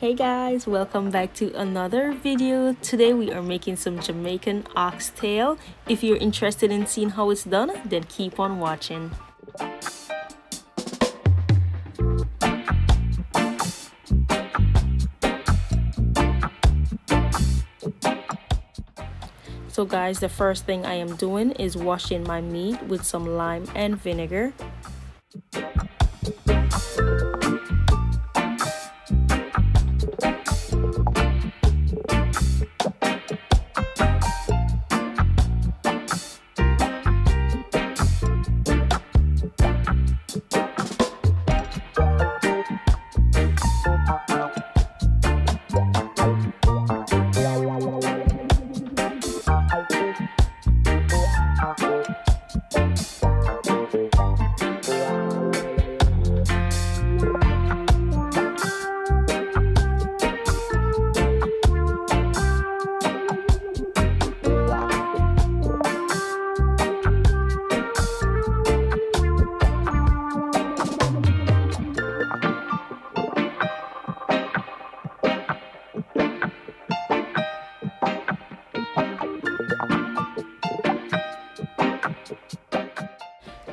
Hey guys, welcome back to another video. Today we are making some Jamaican oxtail. If you're interested in seeing how it's done, then keep on watching. So guys, the first thing I am doing is washing my meat with some lime and vinegar.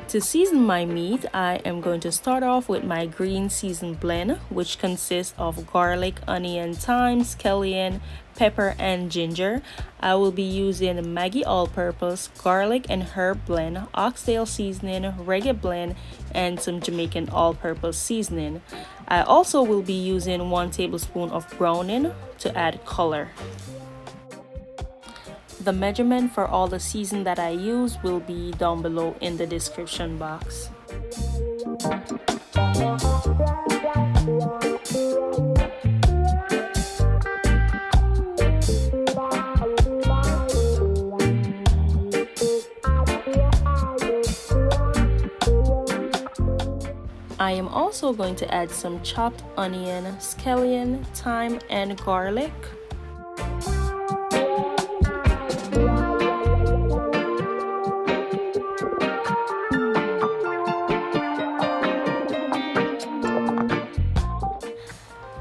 To season my meat, I am going to start off with my green seasoned blend, which consists of garlic, onion, thyme, scallion, pepper, and ginger. I will be using Maggi all-purpose, garlic and herb blend, oxtail seasoning, reggae blend, and some Jamaican all-purpose seasoning. I also will be using 1 tablespoon of browning to add color. The measurement for all the season that I use will be down below in the description box. I am also going to add some chopped onion, scallion, thyme, and garlic.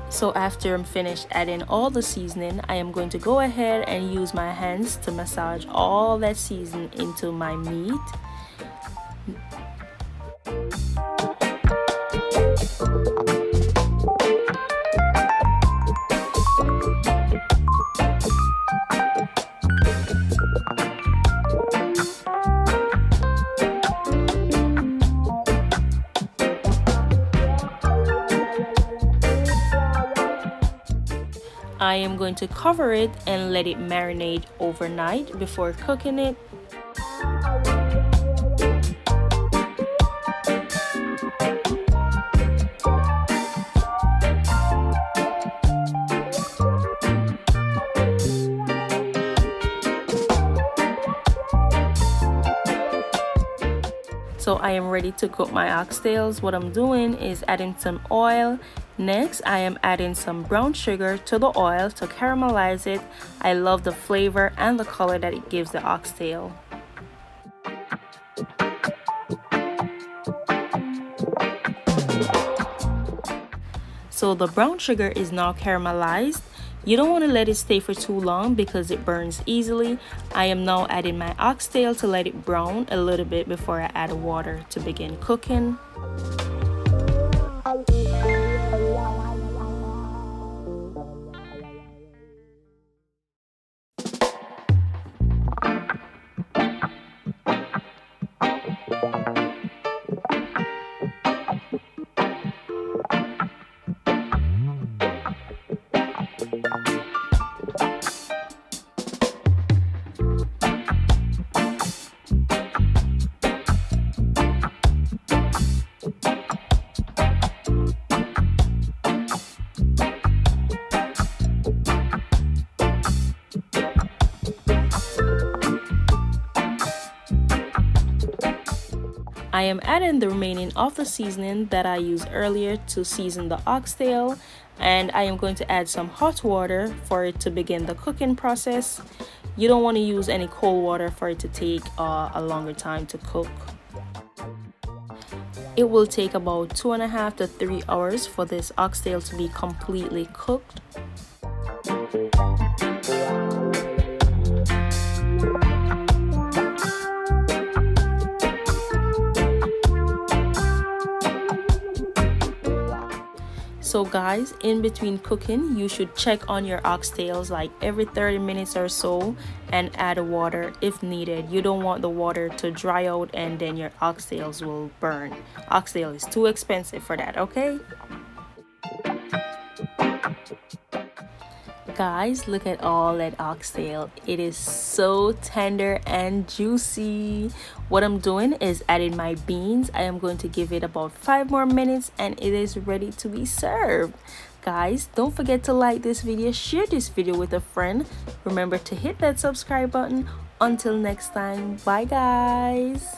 So after I'm finished adding all the seasoning, I am going to go ahead and use my hands to massage all that seasoning into my meat. I am going to cover it and let it marinate overnight before cooking it. So I am ready to cook my oxtails. What I'm doing is adding some oil. Next, I am adding some brown sugar to the oil to caramelize it. I love the flavor and the color that it gives the oxtail. So the brown sugar is now caramelized. You don't want to let it stay for too long because it burns easily. I am now adding my oxtail to let it brown a little bit before I add water to begin cooking. I am adding the remaining of the seasoning that I used earlier to season the oxtail, and I am going to add some hot water for it to begin the cooking process. You don't want to use any cold water for it to take a longer time to cook. It will take about 2.5 to 3 hours for this oxtail to be completely cooked. So guys, in between cooking, you should check on your oxtails like every 30 minutes or so and add water if needed. You don't want the water to dry out and then your oxtails will burn. Oxtail is too expensive for that, okay? Guys, look at all that oxtail. It is so tender and juicy. What I'm doing is adding my beans. I am going to give it about 5 more minutes and it is ready to be served. Guys, don't forget to like this video, share this video with a friend. Remember to hit that subscribe button. Until next time, bye guys.